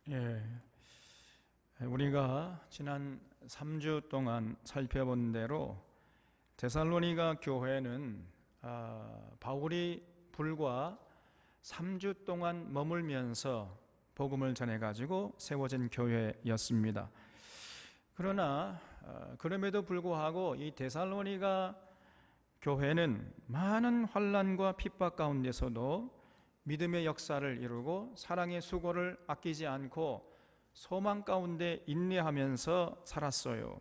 예, 우리가 지난 3주 동안 살펴본 대로 데살로니가 교회는 바울이 불과 3주 동안 머물면서 복음을 전해가지고 세워진 교회였습니다. 그러나 그럼에도 불구하고 이 데살로니가 교회는 많은 환난과 핍박 가운데서도 믿음의 역사를 이루고 사랑의 수고를 아끼지 않고 소망 가운데 인내하면서 살았어요.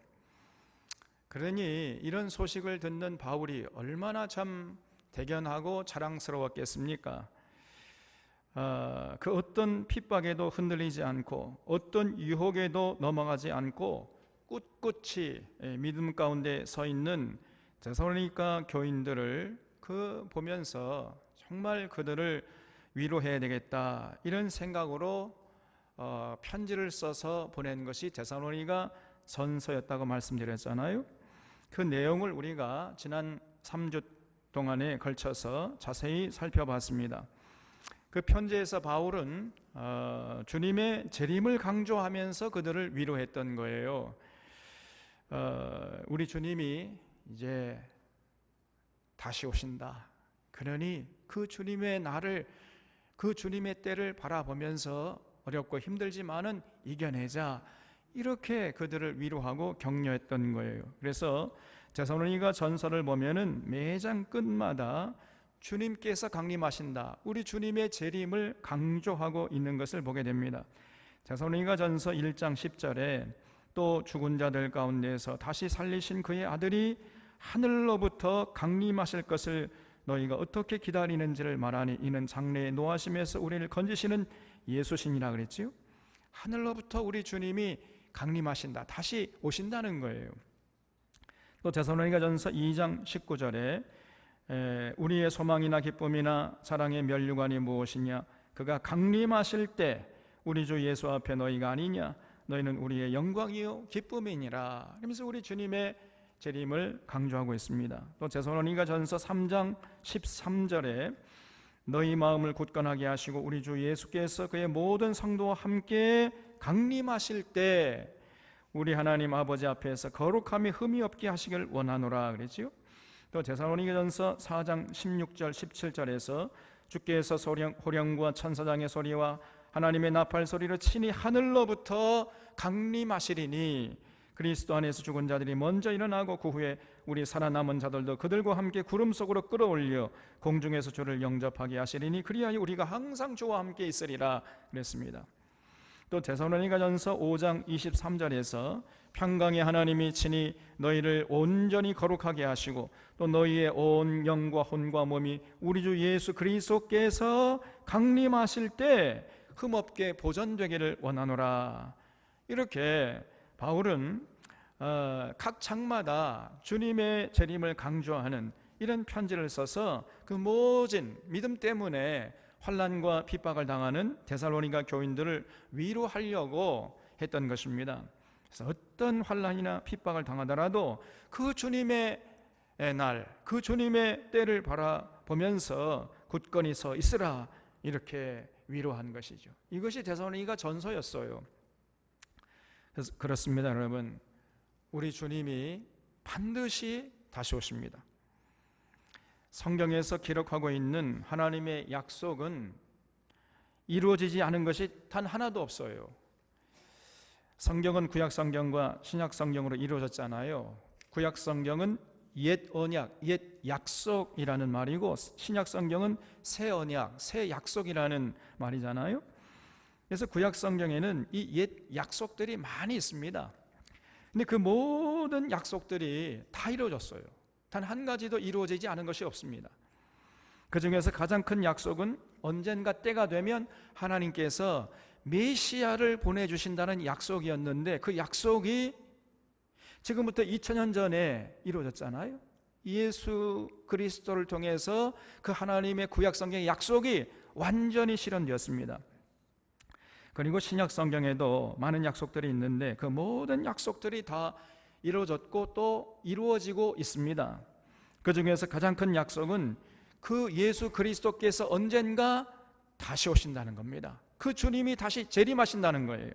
그러니 이런 소식을 듣는 바울이 얼마나 참 대견하고 자랑스러웠겠습니까? 그 어떤 핍박에도 흔들리지 않고 어떤 유혹에도 넘어가지 않고 꿋꿋이 믿음 가운데 서 있는 데살로니가 교인들을 보면서 정말 그들을 위로해야 되겠다, 이런 생각으로 편지를 써서 보낸 것이 데살로니가 전서였다고 말씀드렸잖아요. 그 내용을 우리가 지난 3주 동안에 걸쳐서 자세히 살펴봤습니다. 그 편지에서 바울은 주님의 재림을 강조하면서 그들을 위로했던 거예요. 우리 주님이 이제 다시 오신다. 그러니 그 주님의 날을, 그 주님의 때를 바라보면서 어렵고 힘들지만은 이겨내자, 이렇게 그들을 위로하고 격려했던 거예요. 그래서 데살로니가 전서를 보면은 매장 끝마다 주님께서 강림하신다, 우리 주님의 재림을 강조하고 있는 것을 보게 됩니다. 데살로니가 전서 1장 10절에 또 죽은 자들 가운데서 다시 살리신 그의 아들이 하늘로부터 강림하실 것을 너희가 어떻게 기다리는지를 말하니 이는 장래의 노하심에서 우리를 건지시는 예수시니라 그랬지요. 하늘로부터 우리 주님이 강림하신다, 다시 오신다는 거예요. 또 데살로니가 전서 2장 19절에 우리의 소망이나 기쁨이나 사랑의 면류관이 무엇이냐, 그가 강림하실 때 우리 주 예수 앞에 너희가 아니냐, 너희는 우리의 영광이요 기쁨이니라. 그러면서 우리 주님의 재림을 강조하고 있습니다. 또 데살로니가 전서 3장 13절에 너희 마음을 굳건하게 하시고 우리 주 예수께서 그의 모든 성도와 함께 강림하실 때 우리 하나님 아버지 앞에서 거룩함이 흠이 없게 하시길 원하노라 그랬지요. 또 데살로니가 전서 4장 16절 17절에서 주께서 호령과 천사장의 소리와 하나님의 나팔 소리로 친히 하늘로부터 강림하시리니 그리스도 안에서 죽은 자들이 먼저 일어나고 그 후에 우리 살아남은 자들도 그들과 함께 구름 속으로 끌어올려 공중에서 주를 영접하게 하시리니 그리하여 우리가 항상 주와 함께 있으리라 그랬습니다. 또 데살로니가 전서 5장 23절에서 평강의 하나님이 친히 너희를 온전히 거룩하게 하시고 또 너희의 온 영과 혼과 몸이 우리 주 예수 그리스도께서 강림하실 때 흠없게 보존되기를 원하노라. 이렇게 바울은 각 장마다 주님의 재림을 강조하는 이런 편지를 써서 그 모진 믿음 때문에 환난과 핍박을 당하는 데살로니가 교인들을 위로하려고 했던 것입니다. 그래서 어떤 환난이나 핍박을 당하더라도 그 주님의 날, 그 주님의 때를 바라보면서 굳건히 서 있으라, 이렇게 위로한 것이죠. 이것이 데살로니가 전서였어요. 그래서 그렇습니다, 여러분. 우리 주님이 반드시 다시 오십니다. 성경에서 기록하고 있는 하나님의 약속은 이루어지지 않은 것이 단 하나도 없어요. 성경은 구약 성경과 신약 성경으로 이루어졌잖아요. 구약 성경은 옛 언약, 옛 약속이라는 말이고 신약 성경은 새 언약, 새 약속이라는 말이잖아요. 그래서 구약 성경에는 이 옛 약속들이 많이 있습니다. 근데 그 모든 약속들이 다 이루어졌어요. 단 한 가지도 이루어지지 않은 것이 없습니다. 그 중에서 가장 큰 약속은 언젠가 때가 되면 하나님께서 메시아를 보내주신다는 약속이었는데 그 약속이 지금부터 2000년 전에 이루어졌잖아요. 예수 그리스도를 통해서 그 하나님의 구약 성경의 약속이 완전히 실현되었습니다. 그리고 신약 성경에도 많은 약속들이 있는데 그 모든 약속들이 다 이루어졌고 또 이루어지고 있습니다. 그 중에서 가장 큰 약속은 그 예수 그리스도께서 언젠가 다시 오신다는 겁니다. 그 주님이 다시 재림하신다는 거예요.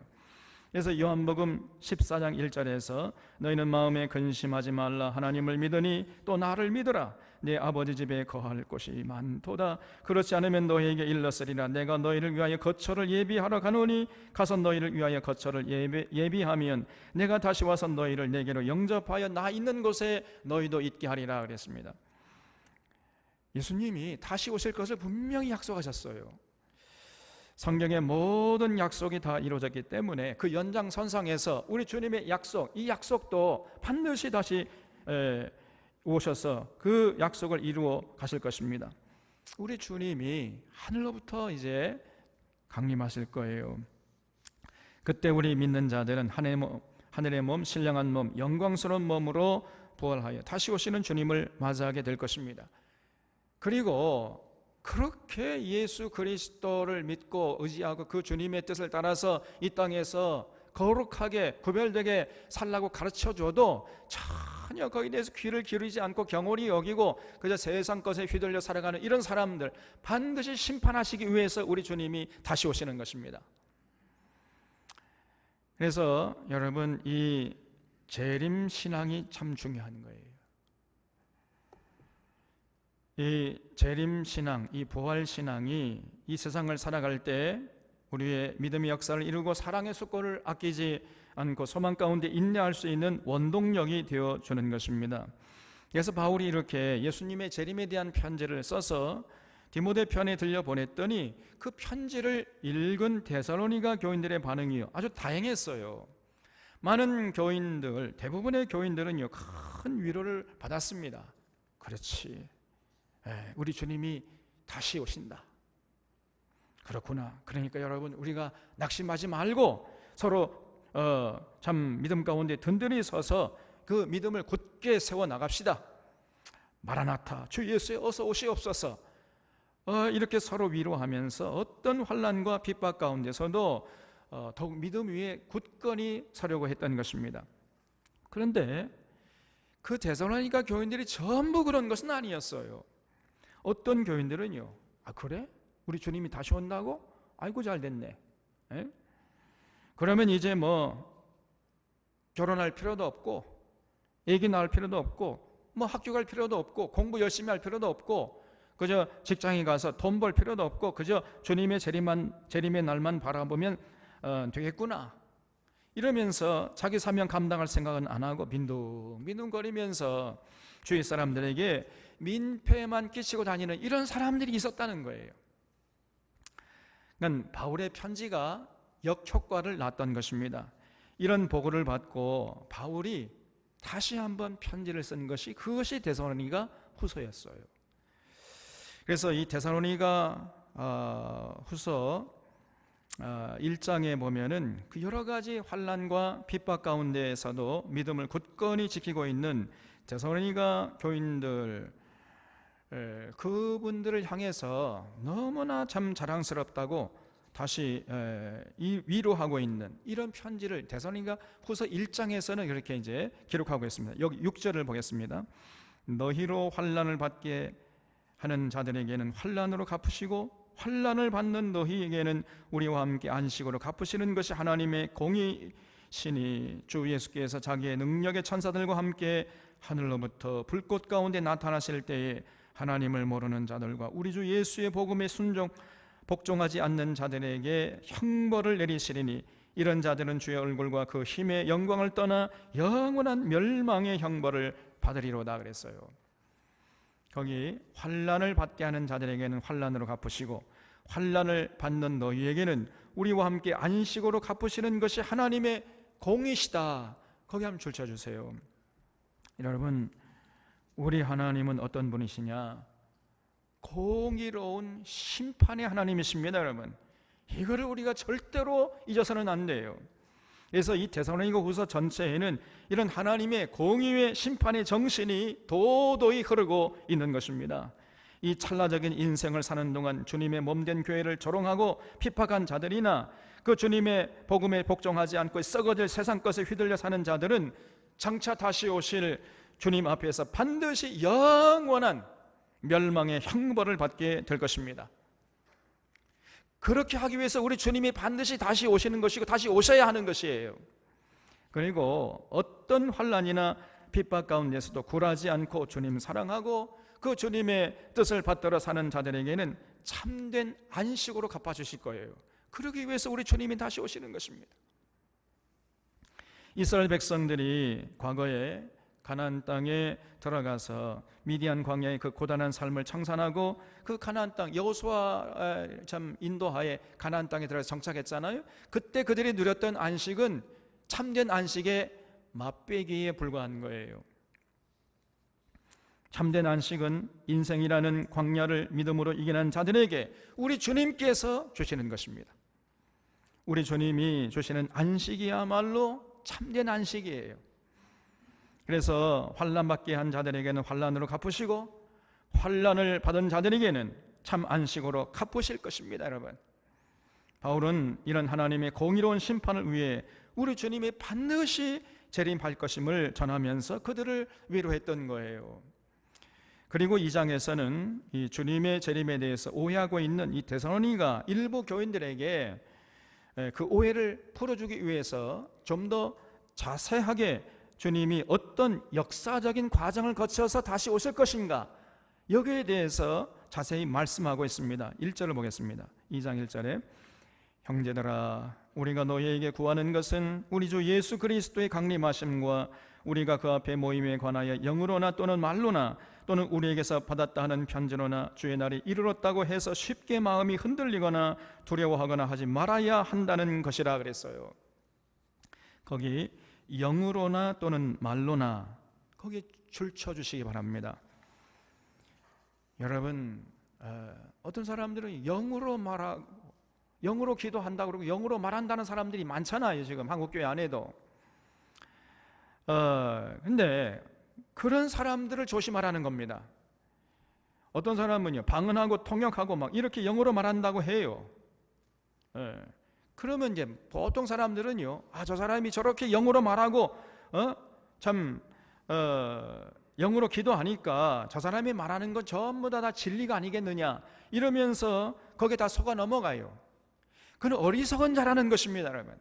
그래서 요한복음 14장 1절에서 너희는 마음에 근심하지 말라. 하나님을 믿으니 또 나를 믿으라. 내 아버지 집에 거할 곳이 많도다. 그렇지 않으면 너희에게 일렀으리라. 내가 너희를 위하여 거처를 예비하러 가노니 가서 너희를 위하여 거처를 예비하면 내가 다시 와서 너희를 내게로 영접하여 나 있는 곳에 너희도 있게 하리라 그랬습니다. 예수님이 다시 오실 것을 분명히 약속하셨어요. 성경의 모든 약속이 다 이루어졌기 때문에 그 연장선상에서 우리 주님의 약속, 이 약속도 반드시 다시 오셔서 그 약속을 이루어 가실 것입니다. 우리 주님이 하늘로부터 이제 강림하실 거예요. 그때 우리 믿는 자들은 하늘의 몸, 신령한 몸, 영광스러운 몸으로 부활하여 다시 오시는 주님을 맞이하게 될 것입니다. 그리고 그렇게 예수 그리스도를 믿고 의지하고 그 주님의 뜻을 따라서 이 땅에서 거룩하게 구별되게 살라고 가르쳐줘도 전혀 거기에 대해서 귀를 기울이지 않고 경홀히 여기고 그저 세상 것에 휘둘려 살아가는 이런 사람들 반드시 심판하시기 위해서 우리 주님이 다시 오시는 것입니다. 그래서 여러분, 이 재림신앙이 참 중요한 거예요. 이 재림신앙, 이 부활신앙이 이 세상을 살아갈 때 우리의 믿음의 역사를 이루고 사랑의 숫고를 아끼지 않고 소망 가운데 인내할 수 있는 원동력이 되어주는 것입니다. 그래서 바울이 이렇게 예수님의 재림에 대한 편지를 써서 디모데 편에 들려보냈더니 그 편지를 읽은 데살로니가 교인들의 반응이 아주 다양했어요. 많은 교인들, 대부분의 교인들은요, 큰 위로를 받았습니다. 그렇지, 우리 주님이 다시 오신다. 그렇구나. 그러니까 여러분, 우리가 낙심하지 말고 서로 참 믿음 가운데 든든히 서서 그 믿음을 굳게 세워 나갑시다. 마라나타, 주 예수에 어서 오시옵소서. 이렇게 서로 위로하면서 어떤 환난과 핍박 가운데서도 더욱 믿음 위에 굳건히 서려고 했던 것입니다. 그런데 그 데살로니가 교인들이 전부 그런 것은 아니었어요. 어떤 교인들은요, 아 그래? 우리 주님이 다시 온다고? 아이고 잘 됐네. 그러면 이제 뭐 결혼할 필요도 없고 애기 낳을 필요도 없고 뭐 학교 갈 필요도 없고 공부 열심히 할 필요도 없고 그저 직장에 가서 돈 벌 필요도 없고 그저 주님의 재림의 날만 바라보면 되겠구나. 이러면서 자기 사명 감당할 생각은 안 하고 빈둥빈둥거리면서 주위 사람들에게 민폐만 끼치고 다니는 이런 사람들이 있었다는 거예요. 그러니까 바울의 편지가 역효과를 낳았던 것입니다. 이런 보고를 받고 바울이 다시 한번 편지를 쓴 것이 그것이 데살로니가 후서였어요. 그래서 이 데살로니가 후서 1장에 보면은 그 여러 가지 환난과 핍박 가운데에서도 믿음을 굳건히 지키고 있는 데살로니가 교인들, 그분들을 향해서 너무나 참 자랑스럽다고 다시 위로하고 있는 이런 편지를 데살로니가 후서 1장에서는 이렇게 이제 기록하고 있습니다. 여기 6절을 보겠습니다. 너희로 환난을 받게 하는 자들에게는 환난으로 갚으시고 환난을 받는 너희에게는 우리와 함께 안식으로 갚으시는 것이 하나님의 공의시니 주 예수께서 자기의 능력의 천사들과 함께 하늘로부터 불꽃 가운데 나타나실 때에 하나님을 모르는 자들과 우리 주 예수의 복음에 복종하지 않는 자들에게 형벌을 내리시리니 이런 자들은 주의 얼굴과 그 힘의 영광을 떠나 영원한 멸망의 형벌을 받으리로다 그랬어요. 거기 환난을 받게 하는 자들에게는 환난으로 갚으시고 환난을 받는 너희에게는 우리와 함께 안식으로 갚으시는 것이 하나님의 공이시다. 거기 한번 줄쳐주세요. 여러분, 우리 하나님은 어떤 분이시냐? 공의로운 심판의 하나님이십니다. 여러분, 이거를 우리가 절대로 잊어서는 안 돼요. 그래서 이 데살로니가 후서 전체에는 이런 하나님의 공의의 심판의 정신이 도도히 흐르고 있는 것입니다. 이 찰나적인 인생을 사는 동안 주님의 몸된 교회를 조롱하고 핍박한 자들이나 그 주님의 복음에 복종하지 않고 썩어질 세상 것에 휘둘려 사는 자들은 장차 다시 오실 주님 앞에서 반드시 영원한 멸망의 형벌을 받게 될 것입니다. 그렇게 하기 위해서 우리 주님이 반드시 다시 오시는 것이고 다시 오셔야 하는 것이에요. 그리고 어떤 환난이나 핍박 가운데서도 굴하지 않고 주님 사랑하고 그 주님의 뜻을 받들어 사는 자들에게는 참된 안식으로 갚아주실 거예요. 그러기 위해서 우리 주님이 다시 오시는 것입니다. 이스라엘 백성들이 과거에 가나안 땅에 들어가서 미디안 광야의 그 고단한 삶을 청산하고 그 가나안 땅 여호수아 참 인도하에 가나안 땅에 들어가서 정착했잖아요. 그때 그들이 누렸던 안식은 참된 안식의 맛배기에 불과한 거예요. 참된 안식은 인생이라는 광야를 믿음으로 이기는 자들에게 우리 주님께서 주시는 것입니다. 우리 주님이 주시는 안식이야말로 참된 안식이에요. 그래서 환난받게 한 자들에게는 환난으로 갚으시고 환난을 받은 자들에게는 참 안식으로 갚으실 것입니다. 여러분, 바울은 이런 하나님의 공의로운 심판을 위해 우리 주님이 반드시 재림할 것임을 전하면서 그들을 위로했던 거예요. 그리고 2장에서는 이 주님의 재림에 대해서 오해하고 있는 이 데살로니가 일부 교인들에게 그 오해를 풀어주기 위해서 좀 더 자세하게 주님이 어떤 역사적인 과정을 거쳐서 다시 오실 것인가, 여기에 대해서 자세히 말씀하고 있습니다. 1절을 보겠습니다. 2장 1절에 형제들아, 우리가 너희에게 구하는 것은 우리 주 예수 그리스도의 강림하심과 우리가 그 앞에 모임에 관하여 영으로나 또는 말로나 또는 우리에게서 받았다 하는 편지로나 주의 날이 이르렀다고 해서 쉽게 마음이 흔들리거나 두려워하거나 하지 말아야 한다는 것이라 그랬어요. 거기 영으로나 또는 말로나, 거기에 줄 쳐주시기 바랍니다. 여러분, 어떤 사람들은 영으로 말하고 영으로 기도한다고 그러고 영으로 말한다는 사람들이 많잖아요. 지금 한국교회 안에도. 근데 그런 사람들을 조심하라는 겁니다. 어떤 사람은요, 방언하고 통역하고 막 이렇게 영어로 말한다고 해요. 그러면 이제 보통 사람들은요, 저 사람이 저렇게 영어로 말하고 영어로 기도하니까 저 사람이 말하는 건 전부 다 진리가 아니겠느냐 이러면서 거기에 다 속아 넘어가요. 그건 어리석은 자라는 것입니다. 여러분,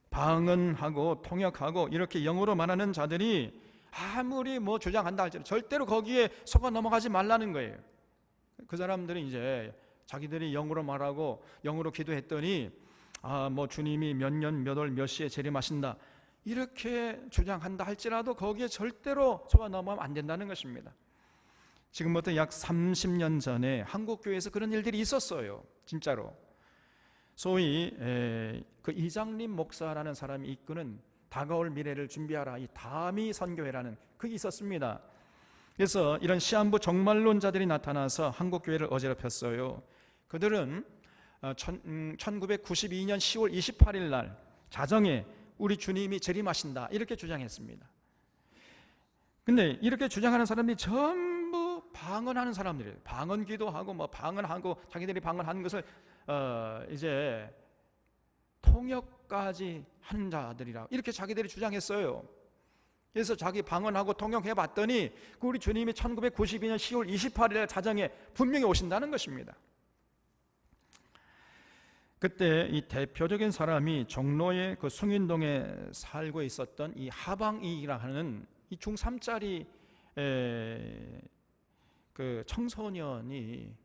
방언하고 통역하고 이렇게 영어로 말하는 자들이 아무리 뭐 주장한다 할지라도 절대로 거기에 속아 넘어가지 말라는 거예요. 그 사람들은 이제 자기들이 영어로 말하고 영어로 기도했더니 뭐 주님이 몇 년 몇 월 몇 시에 재림하신다 이렇게 주장한다 할지라도 거기에 절대로 속아 넘어가면 안 된다는 것입니다. 지금부터 약 30년 전에 한국교회에서 그런 일들이 있었어요. 진짜로. 소위 그 이장림 목사라는 사람이 이끄는 다가올 미래를 준비하라, 이 다미 선교회라는 그게 있었습니다. 그래서 이런 시한부 종말론자들이 나타나서 한국교회를 어지럽혔어요. 그들은 1992년 10월 28일 날 자정에 우리 주님이 재림하신다 이렇게 주장했습니다. 근데 이렇게 주장하는 사람들이 전부 방언하는 사람들이에요. 방언 기도하고 뭐 방언하고 자기들이 방언하는 것을 이제 통역까지 하는 자들이라 이렇게 자기들이 주장했어요. 그래서 자기 방언하고 통역해 봤더니 우리 주님이 1992년 10월 28일에 자정에 분명히 오신다는 것입니다. 그때 이 대표적인 사람이 종로의 그 숭인동에 살고 있었던 이 하방이라 하는 이 중3짜리 그 청소년이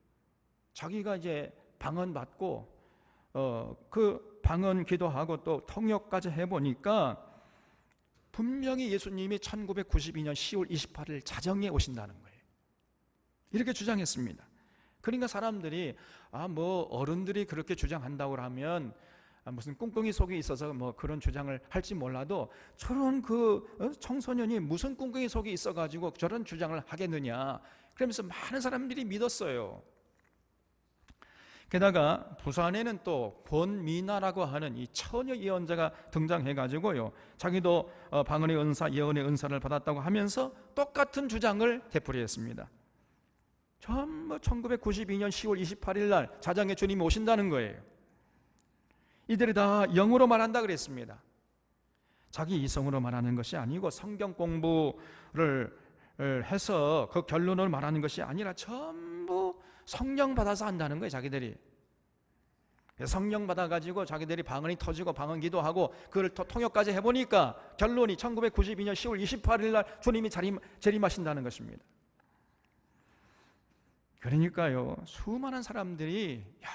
자기가 이제 방언 받고 그 방언 기도하고 또 통역까지 해보니까 분명히 예수님이 1992년 10월 28일 자정에 오신다는 거예요. 이렇게 주장했습니다. 그러니까 사람들이 뭐 어른들이 그렇게 주장한다고 하면 무슨 꿍꿍이 속에 있어서 뭐 그런 주장을 할지 몰라도 저런 그 청소년이 무슨 꿍꿍이 속에 있어가지고 저런 주장을 하겠느냐 그러면서 많은 사람들이 믿었어요. 게다가 부산에는 또 권미나라고 하는 이 처녀 예언자가 등장해가지고요, 자기도 방언의 은사, 예언의 은사를 받았다고 하면서 똑같은 주장을 되풀이했습니다. 전부 1992년 10월 28일 날 자정에 주님이 오신다는 거예요. 이들이 다 영어로 말한다 그랬습니다. 자기 이성으로 말하는 것이 아니고 성경 공부를 해서 그 결론을 말하는 것이 아니라 전부 성령 받아서 한다는 거예요. 자기들이. 성령 받아가지고 자기들이 방언이 터지고 방언 기도하고 그걸 통역까지 해보니까 결론이 1992년 10월 28일 날 주님이 재림하신다는 것입니다. 그러니까요, 수많은 사람들이 야,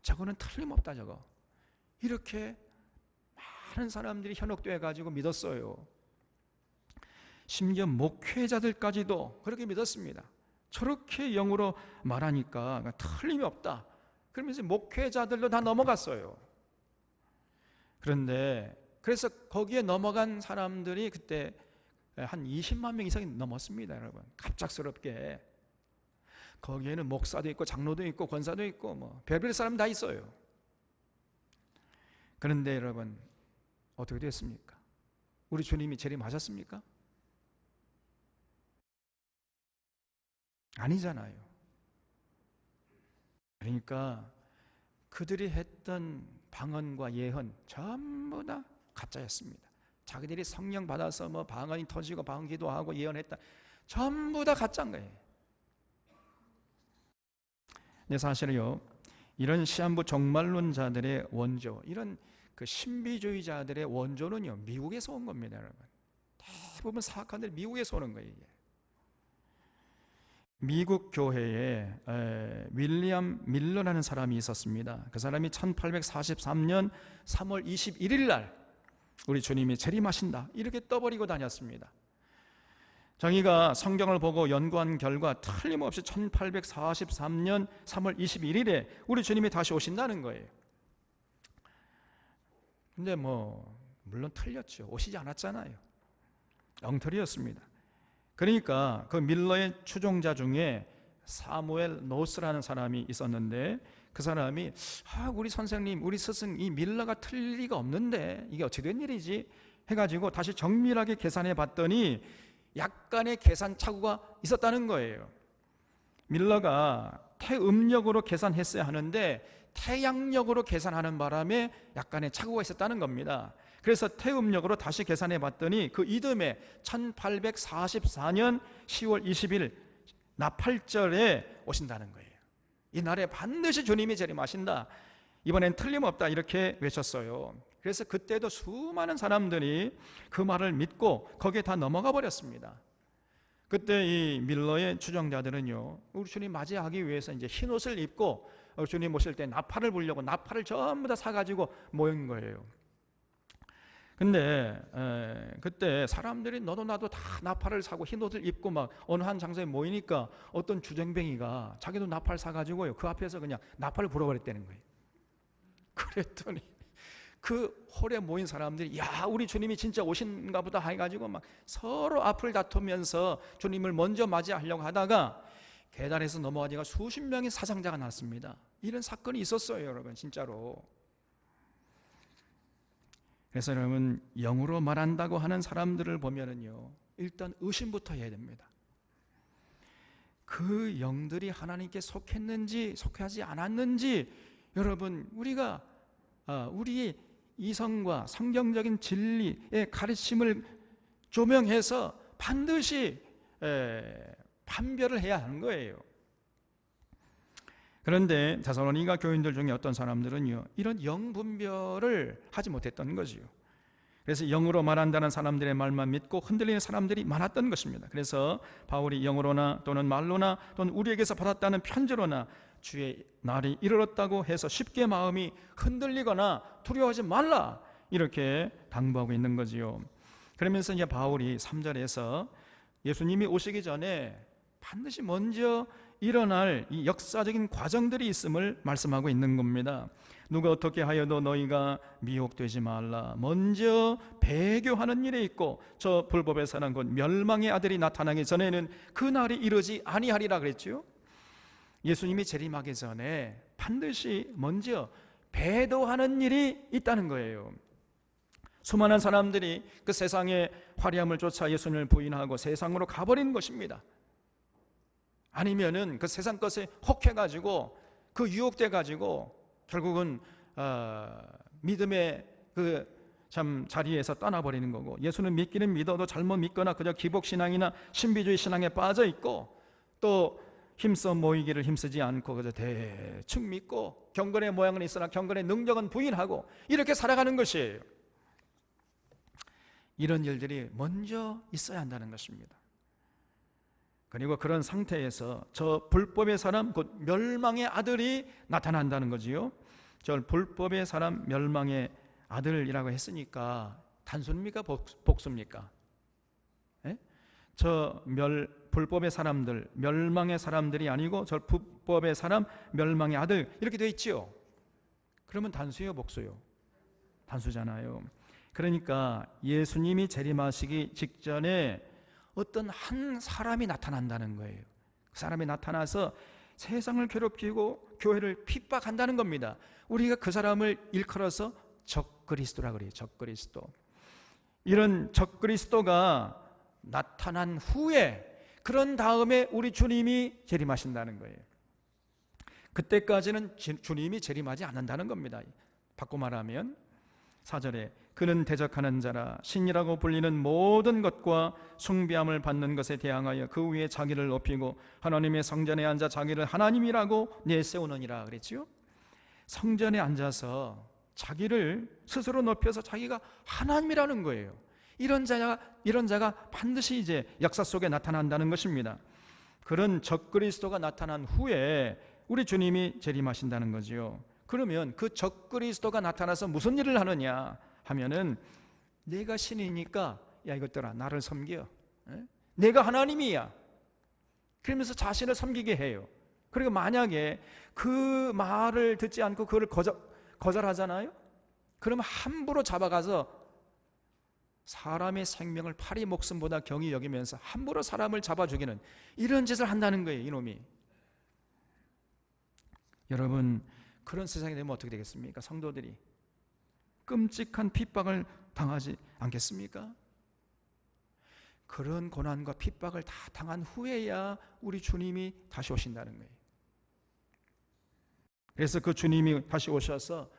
저거는 틀림없다 저거. 이렇게 많은 사람들이 현혹되어 가지고 믿었어요. 심지어 목회자들까지도 그렇게 믿었습니다. 저렇게 영으로 말하니까 틀림이 없다. 그러면서 목회자들도 다 넘어갔어요. 그런데 그래서 거기에 넘어간 사람들이 그때 한 20만 명 이상이 넘었습니다, 여러분. 갑작스럽게. 거기에는 목사도 있고 장로도 있고 권사도 있고 뭐 별별 사람 다 있어요. 그런데 여러분, 어떻게 됐습니까? 우리 주님이 재림하셨습니까? 아니잖아요. 그러니까 그들이 했던 방언과 예언 전부 다 가짜였습니다. 자기들이 성령 받아서 뭐 방언이 터지고 방언 기도하고 예언했다, 전부 다 가짜인 거예요. 근데 사실은요, 이런 시한부 종말론자들의 원조, 이런 그 신비주의자들의 원조는요, 미국에서 온 겁니다, 여러분. 대부분 사악한들 미국에서 오는 거예요. 이게. 미국 교회에 윌리엄 밀러라는 사람이 있었습니다. 그 사람이 1843년 3월 21일 날 우리 주님이 재림하신다 이렇게 떠버리고 다녔습니다. 자기가 성경을 보고 연구한 결과 틀림없이 1843년 3월 21일에 우리 주님이 다시 오신다는 거예요. 근데 물론 틀렸죠. 오시지 않았잖아요. 엉터리였습니다. 그러니까 그 밀러의 추종자 중에 사무엘 노스라는 사람이 있었는데, 그 사람이 우리 선생님, 우리 스승 이 밀러가 틀릴 리가 없는데 이게 어찌 된 일이지 해가지고 다시 정밀하게 계산해 봤더니 약간의 계산 착오가 있었다는 거예요. 밀러가 태음력으로 계산했어야 하는데 태양력으로 계산하는 바람에 약간의 착오가 있었다는 겁니다. 그래서 태음력으로 다시 계산해 봤더니 그 이듬해 1844년 10월 20일 나팔절에 오신다는 거예요. 이 날에 반드시 주님이 재림하신다, 이번엔 틀림없다 이렇게 외쳤어요. 그래서 그때도 수많은 사람들이 그 말을 믿고 거기에 다 넘어가 버렸습니다. 그때 이 밀러의 추종자들은요, 우리 주님 맞이하기 위해서 이제 흰 옷을 입고 주님 오실 때 나팔을 불려고 나팔을 전부 다 사가지고 모인 거예요. 근데 그때 사람들이 너도 나도 다 나팔을 사고 흰 옷을 입고 막 어느 한 장소에 모이니까 어떤 주정뱅이가 자기도 나팔 사가지고요, 그 앞에서 그냥 나팔을 불어버렸다는 거예요. 그랬더니 그 홀에 모인 사람들이 야, 우리 주님이 진짜 오신가 보다 해가지고 막 서로 앞을 다투면서 주님을 먼저 맞이하려고 하다가 계단에서 넘어가니까 수십 명의 사상자가 났습니다. 이런 사건이 있었어요, 여러분, 진짜로. 그래서 여러분, 영으로 말한다고 하는 사람들을 보면은요, 일단 의심부터 해야 됩니다. 그 영들이 하나님께 속했는지 속하지 않았는지, 여러분, 우리가 우리의 이성과 성경적인 진리의 가르침을 조명해서 반드시 판별을 해야 하는 거예요. 그런데 데살로니가 교인들 중에 어떤 사람들은요, 이런 영 분별을 하지 못했던 거지요. 그래서 영으로 말한다는 사람들의 말만 믿고 흔들리는 사람들이 많았던 것입니다. 그래서 바울이 영으로나 또는 말로나 또는 우리에게서 받았다는 편지로나 주의 날이 이르렀다고 해서 쉽게 마음이 흔들리거나 두려워하지 말라 이렇게 당부하고 있는 거지요. 그러면서 이제 바울이 3절에서 예수님이 오시기 전에 반드시 먼저 일어날 이 역사적인 과정들이 있음을 말씀하고 있는 겁니다. 누가 어떻게 하여도 너희가 미혹되지 말라. 먼저 배교하는 일에 있고 저 불법의 사람 곧 멸망의 아들이 나타나기 전에는 그 날이 이르지 아니하리라 그랬죠. 예수님이 재림하기 전에 반드시 먼저 배도하는 일이 있다는 거예요. 수많은 사람들이 그 세상의 화려함을 쫓아 예수님을 부인하고 세상으로 가버린 것입니다. 아니면은 그 세상 것에 혹해가지고 그 유혹돼가지고 결국은 믿음의 그 참 자리에서 떠나버리는 거고, 예수는 믿기는 믿어도 잘못 믿거나 그저 기복신앙이나 신비주의 신앙에 빠져 있고, 또 힘써 모이기를 힘쓰지 않고 그저 대충 믿고 경건의 모양은 있으나 경건의 능력은 부인하고 이렇게 살아가는 것이에요. 이런 일들이 먼저 있어야 한다는 것입니다. 그리고 그런 상태에서 저 불법의 사람 곧 멸망의 아들이 나타난다는 거지요. 저 불법의 사람 멸망의 아들이라고 했으니까 단순입니까? 복수입니까? 예? 불법의 사람들, 멸망의 사람들이 아니고 저 불법의 사람, 멸망의 아들 이렇게 되어 있지요. 그러면 단수요, 복수요? 단수잖아요. 그러니까 예수님이 재림하시기 직전에 어떤 한 사람이 나타난다는 거예요. 그 사람이 나타나서 세상을 괴롭히고 교회를 핍박한다는 겁니다. 우리가 그 사람을 일컬어서 적그리스도라고 그래요. 적그리스도. 이런 적그리스도가 나타난 후에 그런 다음에 우리 주님이 재림하신다는 거예요. 그때까지는 주님이 재림하지 않는다는 겁니다. 바꿔 말하면 4절에 그는 대적하는 자라 신이라고 불리는 모든 것과 숭배함을 받는 것에 대항하여 그 위에 자기를 높이고 하나님의 성전에 앉아 자기를 하나님이라고 내세우느니라 그랬지요. 성전에 앉아서 자기를 스스로 높여서 자기가 하나님이라는 거예요. 이런 자가 반드시 이제 역사 속에 나타난다는 것입니다. 그런 적그리스도가 나타난 후에 우리 주님이 재림하신다는 거지요. 그러면 그 적그리스도가 나타나서 무슨 일을 하느냐 하면은 내가 신이니까 야 이것들아 나를 섬겨. 내가 하나님이야. 그러면서 자신을 섬기게 해요. 그리고 만약에 그 말을 듣지 않고 그걸 거절하잖아요. 그러면 함부로 잡아가서 사람의 생명을 파리 목숨보다 경히 여기면서 함부로 사람을 잡아 죽이는 이런 짓을 한다는 거예요. 이놈이. 여러분 그런 세상이 되면 어떻게 되겠습니까? 성도들이 끔찍한 핍박을 당하지 않겠습니까? 그런 고난과 핍박을 다 당한 후에야 우리 주님이 다시 오신다는 거예요. 그래서 그 주님이 다시 오셔서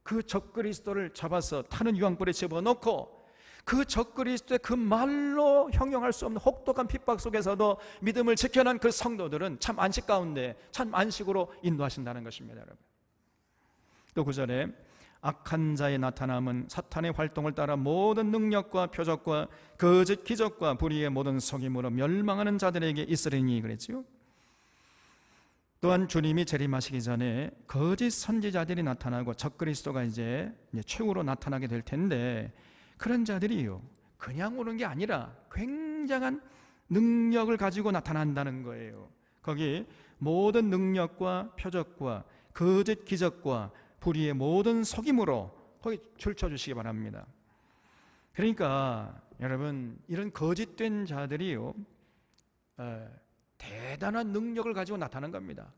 그 적그리스도를 잡아서 타는 유황불에 집어넣고 그 적그리스도의 그 말로 형용할 수 없는 혹독한 핍박 속에서도 믿음을 지켜낸 그 성도들은 참 안식 가운데 참 안식으로 인도하신다는 것입니다. 여러분. 또 9절에 악한 자의 나타남은 사탄의 활동을 따라 모든 능력과 표적과 거짓 기적과 불의의 모든 속임으로 멸망하는 자들에게 있으리니 그랬지요. 또한 주님이 재림하시기 전에 거짓 선지자들이 나타나고 적그리스도가 이제 최후로 나타나게 될 텐데 그런 자들이요 그냥 오는 게 아니라 굉장한 능력을 가지고 나타난다는 거예요. 거기 모든 능력과 표적과 거짓 기적과 불의의 모든 속임으로 거기 줄쳐주시기 바랍니다. 그러니까 여러분 이런 거짓된 자들이요 대단한 능력을 가지고 나타나는 겁니다.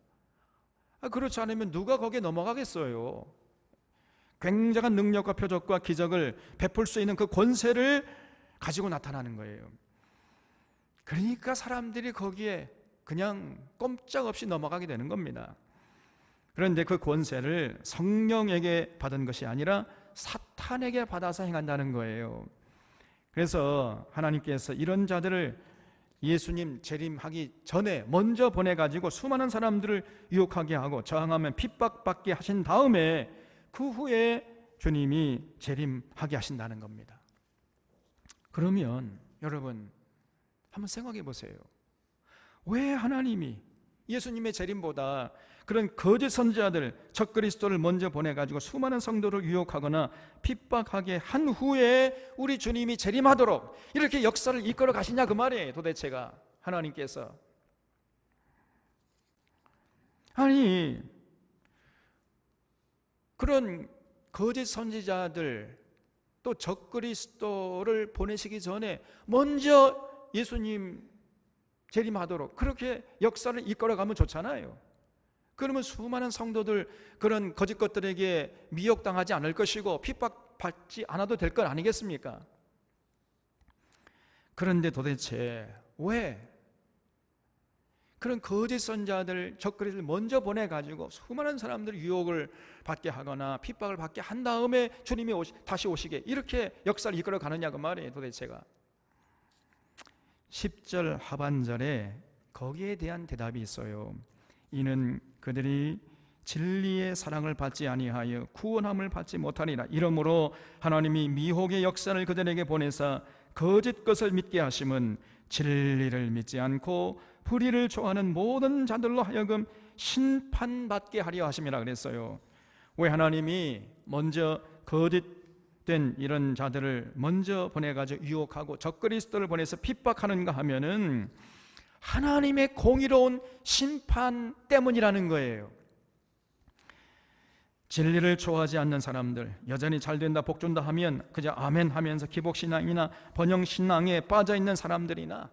그렇지 않으면 누가 거기에 넘어가겠어요. 굉장한 능력과 표적과 기적을 베풀 수 있는 그 권세를 가지고 나타나는 거예요. 그러니까 사람들이 거기에 그냥 꼼짝없이 넘어가게 되는 겁니다. 그런데 그 권세를 성령에게 받은 것이 아니라 사탄에게 받아서 행한다는 거예요. 그래서 하나님께서 이런 자들을 예수님 재림하기 전에 먼저 보내가지고 수많은 사람들을 유혹하게 하고 저항하면 핍박받게 하신 다음에 그 후에 주님이 재림하게 하신다는 겁니다. 그러면 여러분 한번 생각해 보세요. 왜 하나님이 예수님의 재림보다 그런 거짓 선지자들 적그리스도를 먼저 보내가지고 수많은 성도를 유혹하거나 핍박하게 한 후에 우리 주님이 재림하도록 이렇게 역사를 이끌어 가시냐 그 말이에요. 도대체가 하나님께서 아니 그런 거짓 선지자들 또 적그리스도를 보내시기 전에 먼저 예수님 재림하도록 그렇게 역사를 이끌어가면 좋잖아요. 그러면 수많은 성도들 그런 거짓 것들에게 미혹당하지 않을 것이고 핍박받지 않아도 될 것 아니겠습니까? 그런데 도대체 왜 그런 거짓 선자들 적그리스도를 먼저 보내가지고 수많은 사람들이 유혹을 받게 하거나 핍박을 받게 한 다음에 주님이 다시 오시게 이렇게 역사를 이끌어 가느냐 그 말이에요. 도대체가 10절 하반절에 거기에 대한 대답이 있어요. 이는 그들이 진리의 사랑을 받지 아니하여 구원함을 받지 못하리라. 이러므로 하나님이 미혹의 역사를 그들에게 보내사 거짓 것을 믿게 하심은 진리를 믿지 않고 불의를 좋아하는 모든 자들로 하여금 심판받게 하려 하심이라 그랬어요. 왜 하나님이 먼저 거짓된 이런 자들을 먼저 보내가지고 유혹하고 적그리스도를 보내서 핍박하는가 하면은 하나님의 공의로운 심판 때문이라는 거예요. 진리를 좋아하지 않는 사람들, 여전히 잘된다 복준다 하면 그저 아멘 하면서 기복신앙이나 번영신앙에 빠져있는 사람들이나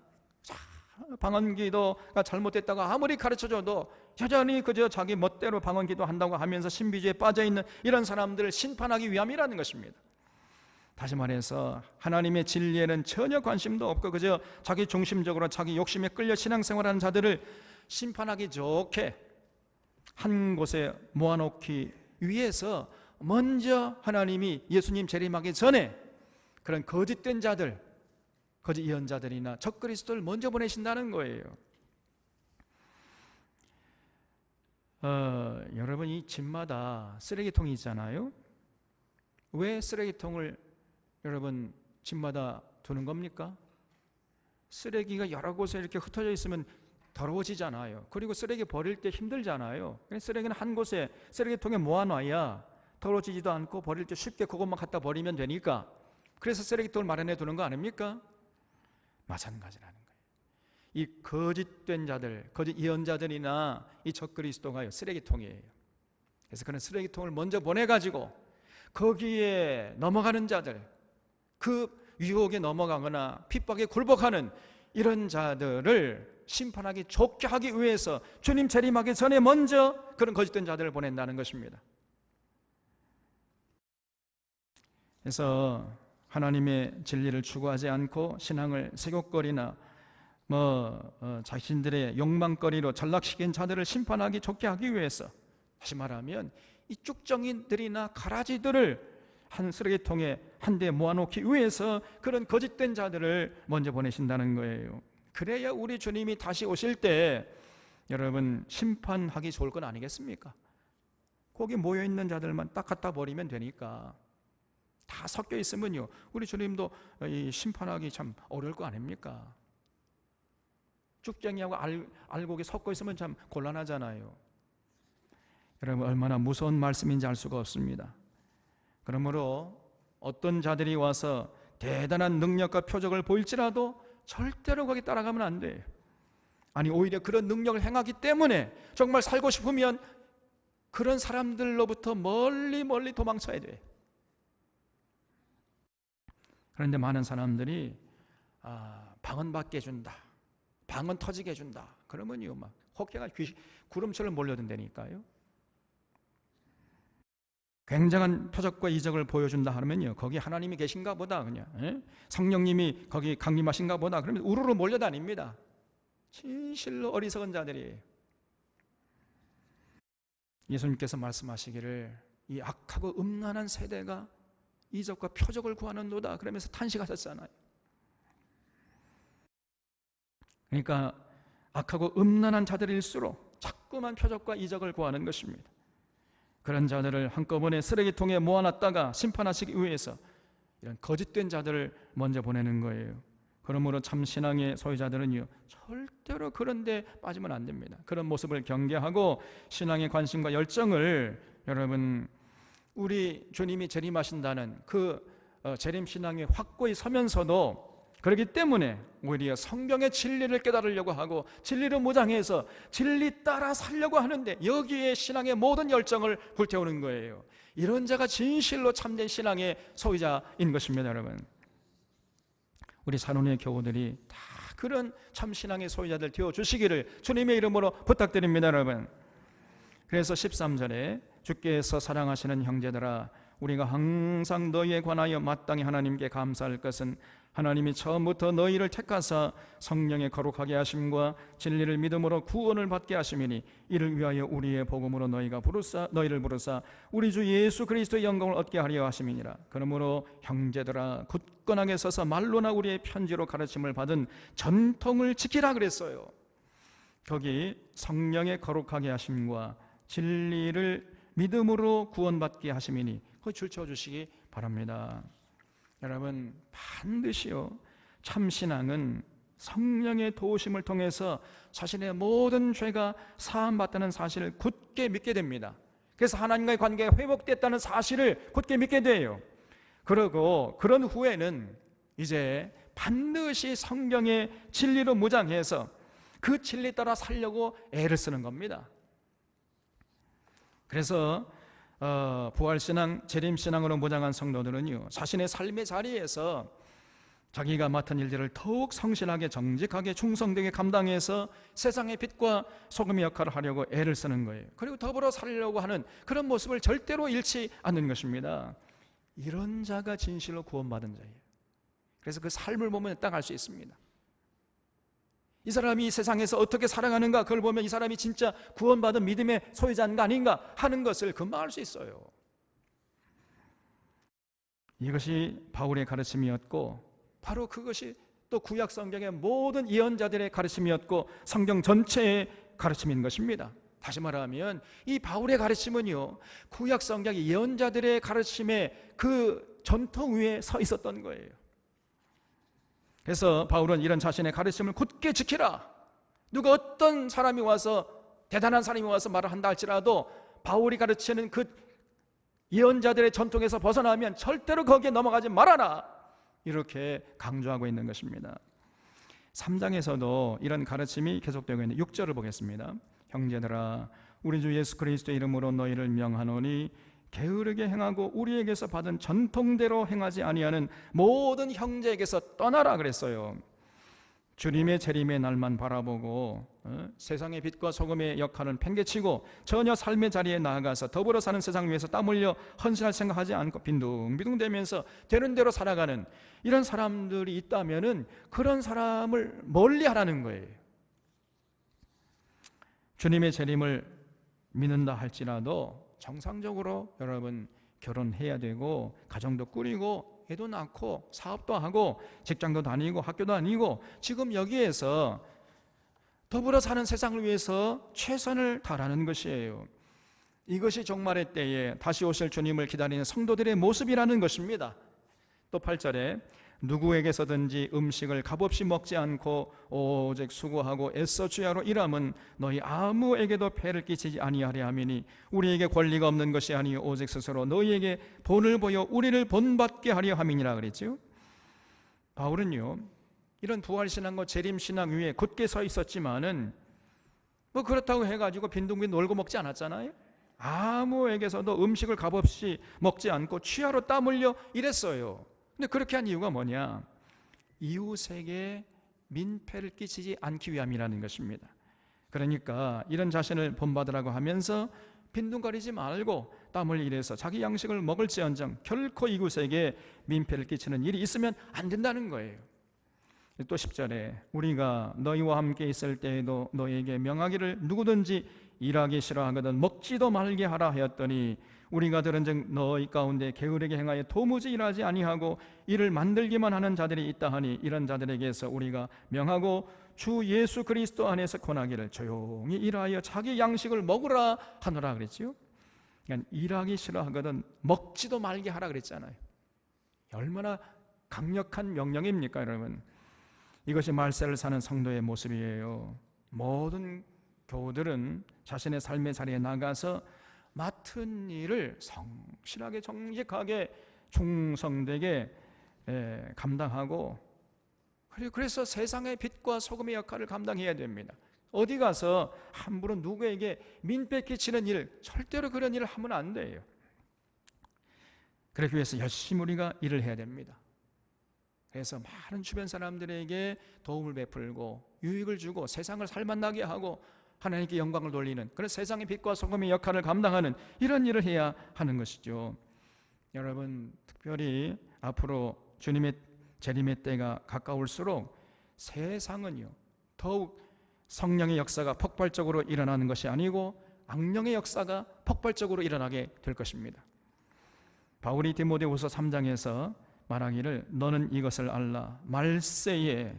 방언기도가 잘못됐다고 아무리 가르쳐줘도 여전히 그저 자기 멋대로 방언기도 한다고 하면서 신비주의에 빠져있는 이런 사람들을 심판하기 위함이라는 것입니다. 다시 말해서 하나님의 진리에는 전혀 관심도 없고 그저 자기 중심적으로 자기 욕심에 끌려 신앙생활하는 자들을 심판하기 좋게 한 곳에 모아놓기 위해서 먼저 하나님이 예수님 재림하기 전에 그런 거짓된 자들, 거짓 예언자들이나 적그리스도를 먼저 보내신다는 거예요. 여러분, 이 집마다 쓰레기통이 있잖아요. 왜 쓰레기통을 여러분 집마다 두는 겁니까? 쓰레기가 여러 곳에 이렇게 흩어져 있으면 더러워지잖아요. 그리고 쓰레기 버릴 때 힘들잖아요. 쓰레기는 한 곳에 쓰레기통에 모아놔야 더러워지지도 않고 버릴 때 쉽게 그것만 갖다 버리면 되니까, 그래서 쓰레기통을 마련해 두는 거 아닙니까? 마찬가지라는 거예요. 이 거짓된 자들, 거짓 예언자들이나 이 적그리스도가요, 쓰레기통이에요. 그래서 그런 쓰레기통을 먼저 보내가지고 거기에 넘어가는 자들, 그 유혹에 넘어가거나 핍박에 굴복하는 이런 자들을 심판하기 좋게 하기 위해서 주님 재림하기 전에 먼저 그런 거짓된 자들을 보낸다는 것입니다. 그래서 하나님의 진리를 추구하지 않고 신앙을 세곡거리나 자신들의 욕망거리로 전락시킨 자들을 심판하기 좋게 하기 위해서, 다시 말하면 이 쭉정이들이나 가라지들을 한 쓰레기통에 한 대 모아놓기 위해서 그런 거짓된 자들을 먼저 보내신다는 거예요. 그래야 우리 주님이 다시 오실 때 여러분 심판하기 좋을 건 아니겠습니까? 거기 모여있는 자들만 딱 갖다 버리면 되니까. 다 섞여 있으면요, 우리 주님도 이 심판하기 참 어려울 거 아닙니까? 쭉쟁이하고 알곡이 섞여 있으면 참 곤란하잖아요. 여러분, 얼마나 무서운 말씀인지 알 수가 없습니다. 그러므로 어떤 자들이 와서 대단한 능력과 표적을 보일지라도 절대로 거기 따라가면 안 돼요. 아니, 오히려 그런 능력을 행하기 때문에 정말 살고 싶으면 그런 사람들로부터 멀리 멀리 도망쳐야 돼요. 그런데 많은 사람들이 방언 받게 해준다, 방언 터지게 해준다, 그러면요 막 혹해가 구름처럼 몰려든다니까요. 굉장한 표적과 이적을 보여준다 하면요, 거기 하나님이 계신가 보다, 그냥 성령님이 거기 강림하신가 보다, 그러면 우르르 몰려다닙니다. 진실로 어리석은 자들이에요. 예수님께서 말씀하시기를 이 악하고 음란한 세대가 이적과 표적을 구하는도다 그러면서 탄식하셨잖아요. 그러니까 악하고 음란한 자들일수록 자꾸만 표적과 이적을 구하는 것입니다. 그런 자들을 한꺼번에 쓰레기통에 모아놨다가 심판하시기 위해서 이런 거짓된 자들을 먼저 보내는 거예요. 그러므로 참 신앙의 소유자들은요, 절대로 그런 데 빠지면 안 됩니다. 그런 모습을 경계하고 신앙의 관심과 열정을, 여러분 우리 주님이 재림하신다는 그 재림신앙에 확고히 서면서도, 그렇기 때문에 오히려 성경의 진리를 깨달으려고 하고 진리를 무장해서 진리 따라 살려고 하는데 여기에 신앙의 모든 열정을 불태우는 거예요. 이런 자가 진실로 참된 신앙의 소유자인 것입니다. 여러분, 우리 산원의 교우들이 다 그런 참 신앙의 소유자들 되어주시기를 주님의 이름으로 부탁드립니다. 여러분, 그래서 13절에 주께서 사랑하시는 형제들아, 우리가 항상 너희에 관하여 마땅히 하나님께 감사할 것은 하나님이 처음부터 너희를 택하사 성령의 거룩하게 하심과 진리를 믿음으로 구원을 받게 하심이니, 이를 위하여 우리의 복음으로 너희를 부르사 우리 주 예수 그리스도의 영광을 얻게 하려 하심이니라. 그러므로 형제들아, 굳건하게 서서 말로나 우리의 편지로 가르침을 받은 전통을 지키라 그랬어요. 거기 성령의 거룩하게 하심과 진리를 믿음으로 구원받게 하심이니 그거 줄쳐 주시기 바랍니다. 여러분, 반드시요, 참신앙은 성령의 도우심을 통해서 자신의 모든 죄가 사함받다는 사실을 굳게 믿게 됩니다. 그래서 하나님과의 관계가 회복됐다는 사실을 굳게 믿게 돼요. 그러고 그런 후에는 이제 반드시 성경의 진리로 무장해서 그 진리 따라 살려고 애를 쓰는 겁니다. 그래서 부활신앙, 재림신앙으로 무장한 성도들은요, 자신의 삶의 자리에서 자기가 맡은 일들을 더욱 성실하게, 정직하게, 충성되게 감당해서 세상의 빛과 소금의 역할을 하려고 애를 쓰는 거예요. 그리고 더불어 살려고 하는 그런 모습을 절대로 잃지 않는 것입니다. 이런 자가 진실로 구원받은 자예요. 그래서 그 삶을 보면 딱 알 수 있습니다. 이 사람이 이 세상에서 어떻게 살아가는가, 그걸 보면 이 사람이 진짜 구원받은 믿음의 소유자인가 아닌가 하는 것을 금방 알 수 있어요. 이것이 바울의 가르침이었고, 바로 그것이 또 구약 성경의 모든 예언자들의 가르침이었고 성경 전체의 가르침인 것입니다. 다시 말하면 이 바울의 가르침은요, 구약 성경의 예언자들의 가르침의 그 전통 위에 서 있었던 거예요. 그래서 바울은 이런 자신의 가르침을 굳게 지키라. 누가 어떤 사람이 와서, 대단한 사람이 와서 말을 한다 할지라도 바울이 가르치는 그 예언자들의 전통에서 벗어나면 절대로 거기에 넘어가지 말아라, 이렇게 강조하고 있는 것입니다. 3장에서도 이런 가르침이 계속되고 있는 6절을 보겠습니다. 형제들아, 우리 주 예수 그리스도의 이름으로 너희를 명하노니 게으르게 행하고 우리에게서 받은 전통대로 행하지 아니하는 모든 형제에게서 떠나라 그랬어요. 주님의 재림의 날만 바라보고 세상의 빛과 소금의 역할은 팽개치고 전혀 삶의 자리에 나아가서 더불어 사는 세상 위해서 땀 흘려 헌신할 생각하지 않고 빈둥빈둥대면서 되는 대로 살아가는 이런 사람들이 있다면은 그런 사람을 멀리하라는 거예요. 주님의 재림을 믿는다 할지라도 정상적으로 여러분 결혼해야 되고 가정도 꾸리고 애도 낳고 사업도 하고 직장도 다니고 학교도 다니고 지금 여기에서 더불어 사는 세상을 위해서 최선을 다하는 것이에요. 이것이 종말의 때에 다시 오실 주님을 기다리는 성도들의 모습이라는 것입니다. 또 8절에 누구에게서든지 음식을 값없이 먹지 않고 오직 수고하고 애써 주야로 일함은 너희 아무에게도 폐를 끼치지 아니하려 함이니 우리에게 권리가 없는 것이 아니요 오직 스스로 너희에게 본을 보여 우리를 본받게 하려 함이니라 그랬죠. 바울은요, 이런 부활신앙과 재림신앙 위에 굳게 서 있었지만은 뭐 그렇다고 해가지고 빈둥빈둥 놀고 먹지 않았잖아요. 아무에게서도 음식을 값없이 먹지 않고 취하로 땀 흘려 일했어요. 근데 그렇게 한 이유가 뭐냐? 이웃에게 민폐를 끼치지 않기 위함이라는 것입니다. 그러니까 이런 자신을 본받으라고 하면서 빈둥거리지 말고 땀을 일해서 자기 양식을 먹을지언정 결코 이웃에게 민폐를 끼치는 일이 있으면 안 된다는 거예요. 또 10절에 우리가 너희와 함께 있을 때에도 너희에게 명하기를 누구든지 일하기 싫어하거든 먹지도 말게 하라 하였더니 우리가 들은즉 너희 가운데 게으르게 행하여 도무지 일하지 아니하고 이를 만들기만 하는 자들이 있다 하니 이런 자들에게서 우리가 명하고 주 예수 그리스도 안에서 권하기를 조용히 일하여 자기 양식을 먹으라 하노라 그랬지요. 그러니까 일하기 싫어하거든 먹지도 말게 하라 그랬잖아요. 얼마나 강력한 명령입니까 여러분. 이것이 말세를 사는 성도의 모습이에요. 모든 교우들은 자신의 삶의 자리에 나가서 맡은 일을 성실하게 정직하게 충성되게 감당하고 그리고 그래서 세상의 빛과 소금의 역할을 감당해야 됩니다. 어디 가서 함부로 누구에게 민폐 끼치는 일, 절대로 그런 일을 하면 안 돼요. 그러기 위해서 열심히 우리가 일을 해야 됩니다. 그래서 많은 주변 사람들에게 도움을 베풀고 유익을 주고 세상을 살만나게 하고 하나님께 영광을 돌리는 그런 세상의 빛과 소금의 역할을 감당하는 이런 일을 해야 하는 것이죠. 여러분, 특별히 앞으로 주님의 재림의 때가 가까울수록 세상은요 더욱 성령의 역사가 폭발적으로 일어나는 것이 아니고 악령의 역사가 폭발적으로 일어나게 될 것입니다. 바울이 디모데후서 3장에서 말하기를 너는 이것을 알라 말세에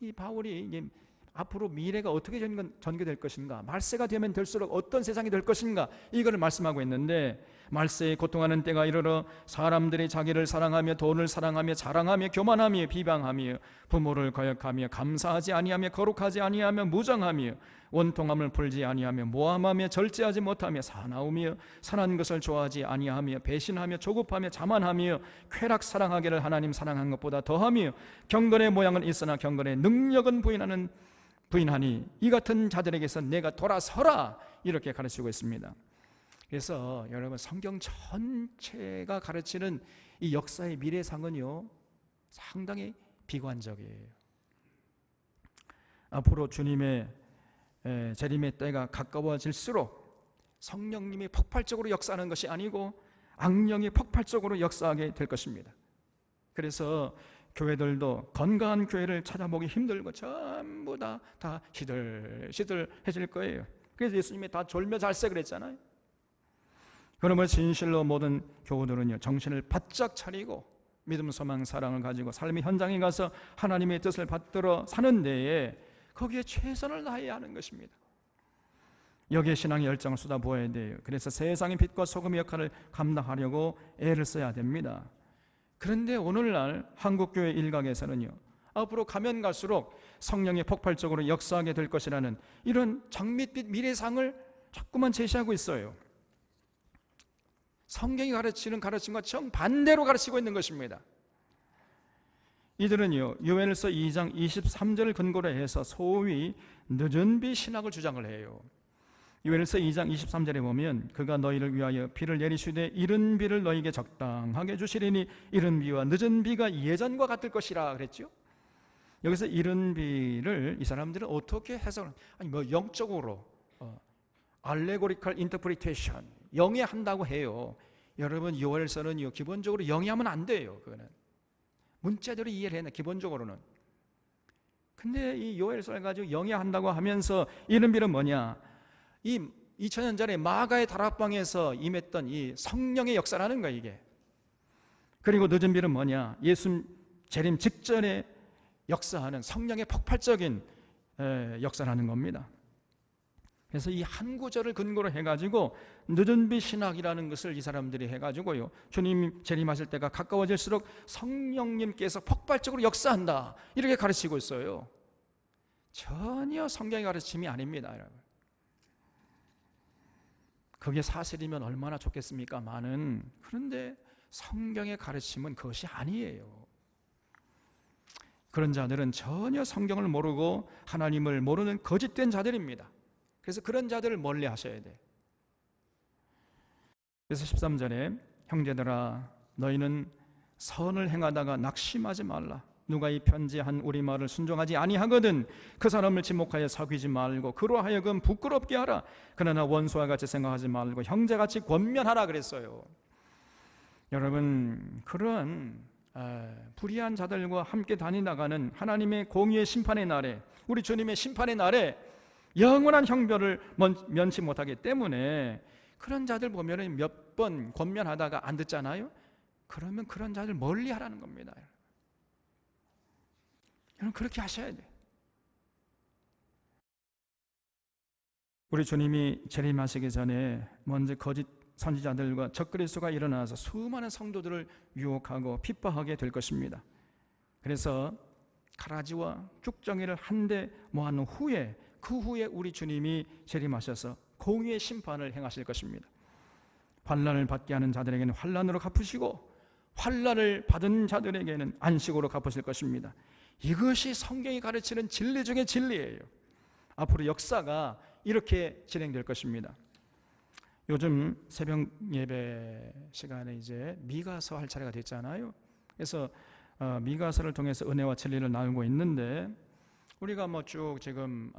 이 바울이 앞으로 미래가 어떻게 전개될 것인가, 말세가 되면 될수록 어떤 세상이 될 것인가, 이거를 말씀하고 있는데, 말세에 고통하는 때가 이르러 사람들이 자기를 사랑하며 돈을 사랑하며 자랑하며 교만하며 비방하며 부모를 거역하며 감사하지 아니하며 거룩하지 아니하며 무정하며 원통함을 풀지 아니하며 모함하며 절제하지 못하며 사나우며 선한 것을 좋아하지 아니하며 배신하며 조급하며 자만하며 쾌락 사랑하기를 하나님 사랑한 것보다 더하며 경건의 모양은 있으나 경건의 능력은 부인하니 이 같은 자들에게서 내가 돌아서라, 이렇게 가르치고 있습니다. 그래서 여러분, 성경 전체가 가르치는 이 역사의 미래상은요, 상당히 비관적이에요. 앞으로 주님의 재림의 때가 가까워질수록 성령님이 폭발적으로 역사하는 것이 아니고 악령이 폭발적으로 역사하게 될 것입니다. 그래서 교회들도 건강한 교회를 찾아보기 힘들고 전부 다 시들시들해질 거예요. 그래서 예수님이 다 졸며 잘세 그랬잖아요. 그러므로 진실로 모든 교우들은요, 정신을 바짝 차리고 믿음, 소망, 사랑을 가지고 삶의 현장에 가서 하나님의 뜻을 받들어 사는 데에 거기에 최선을 다해야 하는 것입니다. 여기에 신앙의 열정을 쏟아부어야 돼요. 그래서 세상의 빛과 소금의 역할을 감당하려고 애를 써야 됩니다. 그런데 오늘날 한국교회 일각에서는요, 앞으로 가면 갈수록 성령이 폭발적으로 역사하게 될 것이라는 이런 장밋빛 미래상을 자꾸만 제시하고 있어요. 성경이 가르치는 가르침과 정반대로 가르치고 있는 것입니다. 이들은요, 요엘서 2장 23절을 근거로 해서 소위 늦은비 신학을 주장을 해요. 요엘서 2장 23절에 보면 그가 너희를 위하여 비를 내리시되 이른 비를 너희에게 적당하게 주시리니 이른 비와 늦은 비가 예전과 같을 것이라 그랬죠. 여기서 이른 비를 이 사람들은 어떻게 해석을, 아니 뭐 영적으로 알레고리컬 인터프리테이션, 영해한다고 해요. 여러분, 요엘서는요, 기본적으로 영해하면 안 돼요. 그거는 문자대로 이해를 해야, 기본적으로는. 근데 이 요엘서를 가지고 영해한다고 하면서 이른 비는 뭐냐, 이 2000년 전에 마가의 다락방에서 임했던 이 성령의 역사라는 거야, 이게. 그리고 늦은 비는 뭐냐, 예수 재림 직전에 역사하는 성령의 폭발적인 역사라는 겁니다. 그래서 이 한 구절을 근거로 해가지고 늦은 비 신학이라는 것을 이 사람들이 해가지고요, 주님 재림하실 때가 가까워질수록 성령님께서 폭발적으로 역사한다, 이렇게 가르치고 있어요. 전혀 성경의 가르침이 아닙니다, 여러분. 그게 사실이면 얼마나 좋겠습니까만은, 그런데 성경의 가르침은 그것이 아니에요. 그런 자들은 전혀 성경을 모르고 하나님을 모르는 거짓된 자들입니다. 그래서 그런 자들을 멀리 하셔야 돼. 그래서 13절에 형제들아 너희는 선을 행하다가 낙심하지 말라. 누가 이 편지한 우리 말을 순종하지 아니하거든 그 사람을 지목하여 사귀지 말고 그로 하여금 부끄럽게 하라. 그러나 원수와 같이 생각하지 말고 형제같이 권면하라 그랬어요. 여러분, 그런 불의한 자들과 함께 다니다가는 하나님의 공의의 심판의 날에, 우리 주님의 심판의 날에 영원한 형벌을 면치 못하기 때문에 그런 자들 보면 몇 번 권면하다가 안 듣잖아요. 그러면 그런 자들 멀리 하라는 겁니다. 여러분, 그렇게 하셔야 돼요. 우리 주님이 재림하시기 전에 먼저 거짓 선지자들과 적그리스도가 일어나서 수많은 성도들을 유혹하고 핍박하게 될 것입니다. 그래서 가라지와 쭉정이를 한데 모아놓은 후에, 그 후에 우리 주님이 재림하셔서 공의의 심판을 행하실 것입니다. 환난을 받게 하는 자들에게는 환난으로 갚으시고 환난을 받은 자들에게는 안식으로 갚으실 것입니다. 이것이 성경이 가르치는 진리 중의 진리예요. 앞으로 역사가 이렇게 진행될 것입니다. 요즘 새벽 예배 시간에 이제 미가서 할 차례가 됐잖아요. 그래서 미가서를 통해서 은혜와 진리를 나누고 있는데, 우리가 뭐 쭉 지금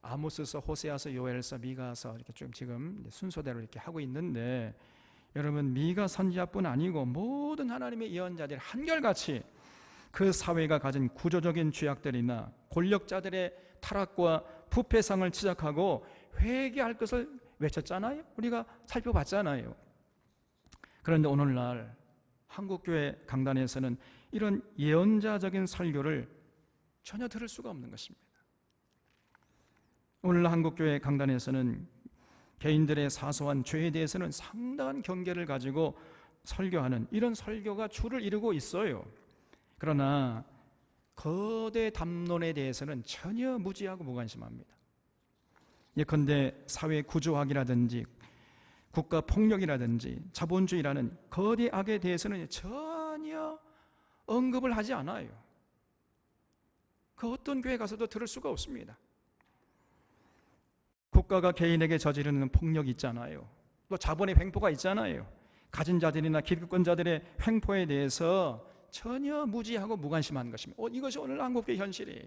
아모스서, 호세아서, 요엘서, 미가서 이렇게 좀 지금 순서대로 이렇게 하고 있는데, 여러분, 미가 선지자뿐 아니고 모든 하나님의 예언자들이 한결같이 그 사회가 가진 구조적인 죄악들이나 권력자들의 타락과 부패상을 지적하고 회개할 것을 외쳤잖아요. 우리가 살펴봤잖아요. 그런데 오늘날 한국교회 강단에서는 이런 예언자적인 설교를 전혀 들을 수가 없는 것입니다. 오늘 한국교회 강단에서는 개인들의 사소한 죄에 대해서는 상당한 경계를 가지고 설교하는 이런 설교가 주를 이루고 있어요. 그러나 거대 담론에 대해서는 전혀 무지하고 무관심합니다. 예컨대 사회 구조학이라든지 국가 폭력이라든지 자본주의라는 거대 악에 대해서는 전혀 언급을 하지 않아요. 그 어떤 교회 가서도 들을 수가 없습니다. 국가가 개인에게 저지르는 폭력이 있잖아요. 또 자본의 횡포가 있잖아요. 가진 자들이나 기득권자들의 횡포에 대해서 전혀 무지하고 무관심한 것입니다. 이것이 오늘 한국의 현실이에요.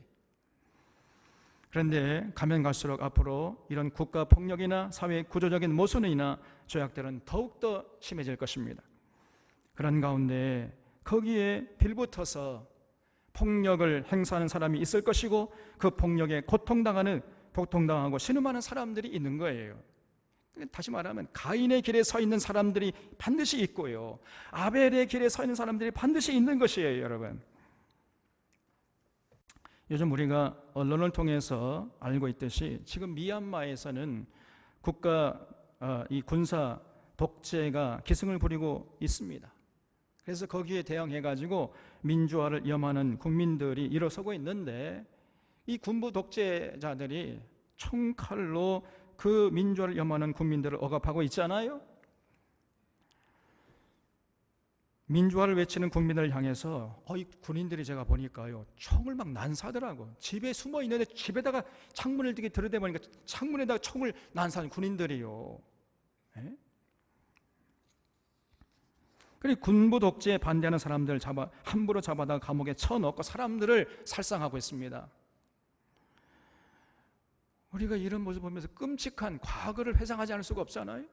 그런데 가면 갈수록 앞으로 이런 국가 폭력이나 사회 구조적인 모순이나 조약들은 더욱더 심해질 것입니다. 그런 가운데 거기에 빌붙어서 폭력을 행사하는 사람이 있을 것이고 그 폭력에 고통당하고 신음하는 사람들이 있는 거예요. 다시 말하면 가인의 길에 서 있는 사람들이 반드시 있고요, 아벨의 길에 서 있는 사람들이 반드시 있는 것이에요. 여러분, 요즘 우리가 언론을 통해서 알고 있듯이 지금 미얀마에서는 국가 이 군사 독재가 기승을 부리고 있습니다. 그래서 거기에 대응해가지고 민주화를 염하는 국민들이 일어서고 있는데, 이 군부 독재자들이 총칼로 그 민주화를 염하는 국민들을 억압하고 있잖아요. 민주화를 외치는 국민을 향해서 이 군인들이 제가 보니까요, 총을 막 난사하더라고. 집에 숨어 있는데 집에다가 창문을 되게 들여다보니까 창문에다가 총을 난사하는 군인들이요. 네? 그리고 군부 독재에 반대하는 사람들 함부로 잡아다 감옥에 쳐넣고 사람들을 살상하고 있습니다. 우리가 이런 모습을 보면서 끔찍한 과거를 회상하지 않을 수가 없잖아요.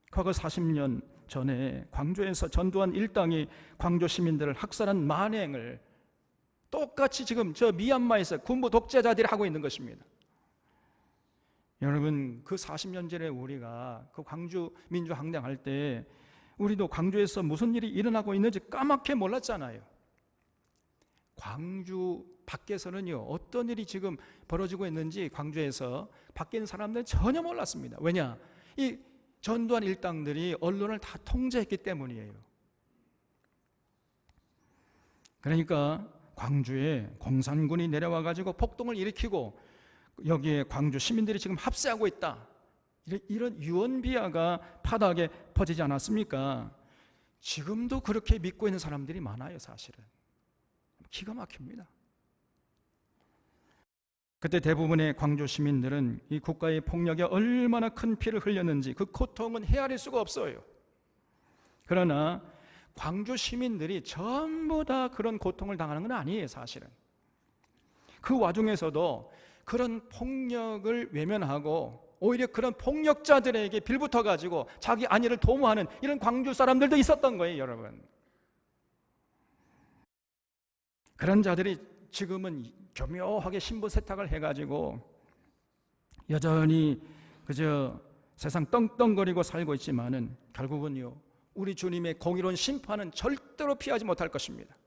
과거 40년 전에 광주에서 전두환 일당이 광주 시민들을 학살한 만행을 똑같이 지금 저 미얀마에서 군부 독재자들이 하고 있는 것입니다. 여러분, 그 40년 전에 우리가 그 광주 민주항쟁할 때 우리도 광주에서 무슨 일이 일어나고 있는지 까맣게 몰랐잖아요. 광주 밖에서는요, 어떤 일이 지금 벌어지고 있는지 광주에서 밖에 있는 사람들은 전혀 몰랐습니다. 왜냐? 이 전두환 일당들이 언론을 다 통제했기 때문이에요. 그러니까 광주에 공산군이 내려와 가지고 폭동을 일으키고 여기에 광주 시민들이 지금 합세하고 있다, 이런 유언비어가 파다하게 퍼지지 않았습니까? 지금도 그렇게 믿고 있는 사람들이 많아요. 사실은 기가 막힙니다. 그때 대부분의 광주 시민들은 이 국가의 폭력에 얼마나 큰 피를 흘렸는지 그 고통은 헤아릴 수가 없어요. 그러나 광주 시민들이 전부 다 그런 고통을 당하는 건 아니에요. 사실은 그 와중에서도 그런 폭력을 외면하고 오히려 그런 폭력자들에게 빌붙어 가지고 자기 안위를 도모하는 이런 광주 사람들도 있었던 거예요. 여러분, 그런 자들이 지금은 교묘하게 신분 세탁을 해가지고 여전히 그저 세상 떵떵거리고 살고 있지만은 결국은요, 우리 주님의 공의로운 심판은 절대로 피하지 못할 것입니다.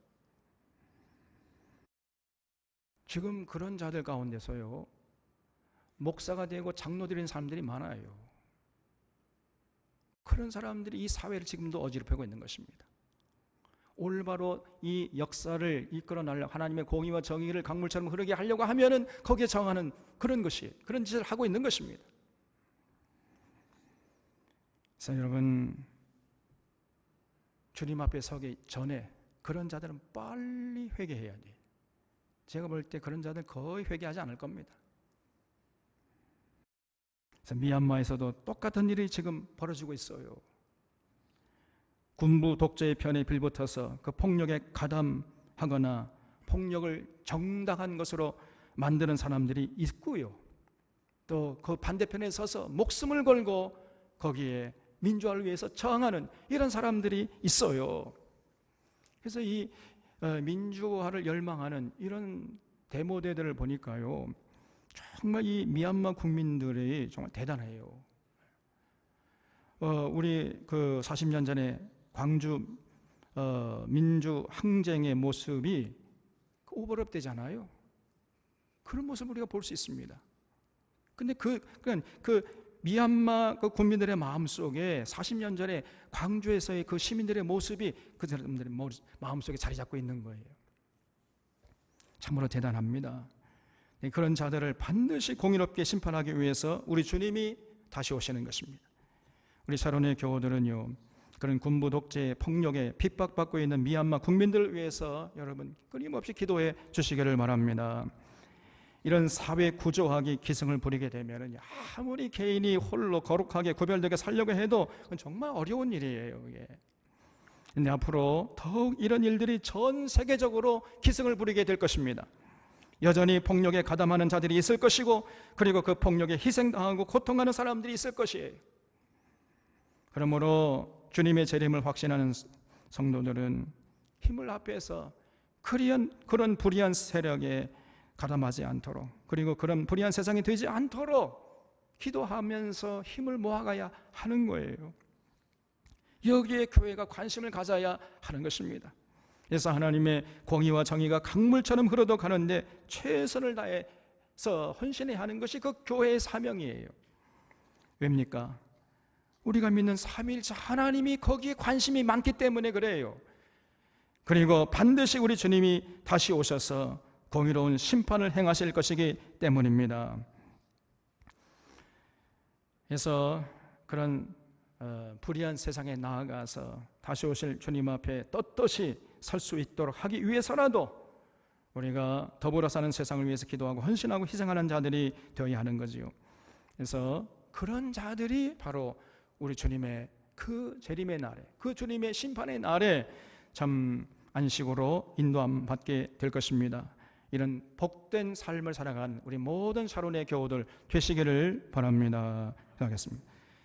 지금 그런 자들 가운데서요, 목사가 되고 장로 되는 사람들이 많아요. 그런 사람들이 이 사회를 지금도 어지럽히고 있는 것입니다. 올바로 이 역사를 이끌어내려고 하나님의 공의와 정의를 강물처럼 흐르게 하려고 하면은 거기에 정하는 그런 짓을 하고 있는 것입니다. 그래서 여러분, 주님 앞에 서기 전에 그런 자들은 빨리 회개해야 돼요. 제가 볼 때 그런 자들 거의 회개하지 않을 겁니다. 그래서 미얀마에서도 똑같은 일이 지금 벌어지고 있어요. 군부 독재의 편에 빌붙어서 그 폭력에 가담하거나 폭력을 정당한 것으로 만드는 사람들이 있고요, 또 그 반대편에 서서 목숨을 걸고 거기에 민주화를 위해서 저항하는 이런 사람들이 있어요. 그래서 이 민주화를 열망하는 이런 데모대들을 보니까요, 정말 이 미얀마 국민들이 정말 대단해요. 우리 그 40년 전에 광주 민주 항쟁의 모습이 오버랩되잖아요. 그런 모습을 우리가 볼 수 있습니다. 근데 그 미얀마 그 국민들의 마음 속에 40년 전에 광주에서의 그 시민들의 모습이 그 사람들의 마음 속에 자리 잡고 있는 거예요. 참으로 대단합니다. 그런 자들을 반드시 공의롭게 심판하기 위해서 우리 주님이 다시 오시는 것입니다. 우리 샤론의 교우들은요, 그런 군부 독재 폭력에 핍박받고 있는 미얀마 국민들을 위해서 여러분 끊임없이 기도해 주시기를 바랍니다. 이런 사회 구조학이 기승을 부리게 되면 아무리 개인이 홀로 거룩하게 구별되게 살려고 해도 그건 정말 어려운 일이에요. 그런데 앞으로 더욱 이런 일들이 전 세계적으로 기승을 부리게 될 것입니다. 여전히 폭력에 가담하는 자들이 있을 것이고, 그리고 그 폭력에 희생당하고 고통하는 사람들이 있을 것이에요. 그러므로 주님의 재림을 확신하는 성도들은 힘을 합해서 그런 불의한 세력에 가담하지 않도록, 그리고 그런 불의한 세상이 되지 않도록 기도하면서 힘을 모아가야 하는 거예요. 여기에 교회가 관심을 가져야 하는 것입니다. 그래서 하나님의 공의와 정의가 강물처럼 흐르도 가는데 최선을 다해서 헌신해야 하는 것이 그 교회의 사명이에요. 왜입니까? 우리가 믿는 삼위일체 하나님이 거기에 관심이 많기 때문에 그래요. 그리고 반드시 우리 주님이 다시 오셔서 공의로운 심판을 행하실 것이기 때문입니다. 그래서 그런 불의한 세상에 나아가서 다시 오실 주님 앞에 떳떳이 설 수 있도록 하기 위해서라도 우리가 더불어 사는 세상을 위해서 기도하고 헌신하고 희생하는 자들이 되어야 하는 거지요. 그래서 그런 자들이 바로 우리 주님의 그 재림의 날에, 그 주님의 심판의 날에 참 안식으로 인도함 받게 될 것입니다. 이런 복된 삶을 살아간 우리 모든 샤론의 교우들 되시기를 바랍니다. 기도하겠습니다.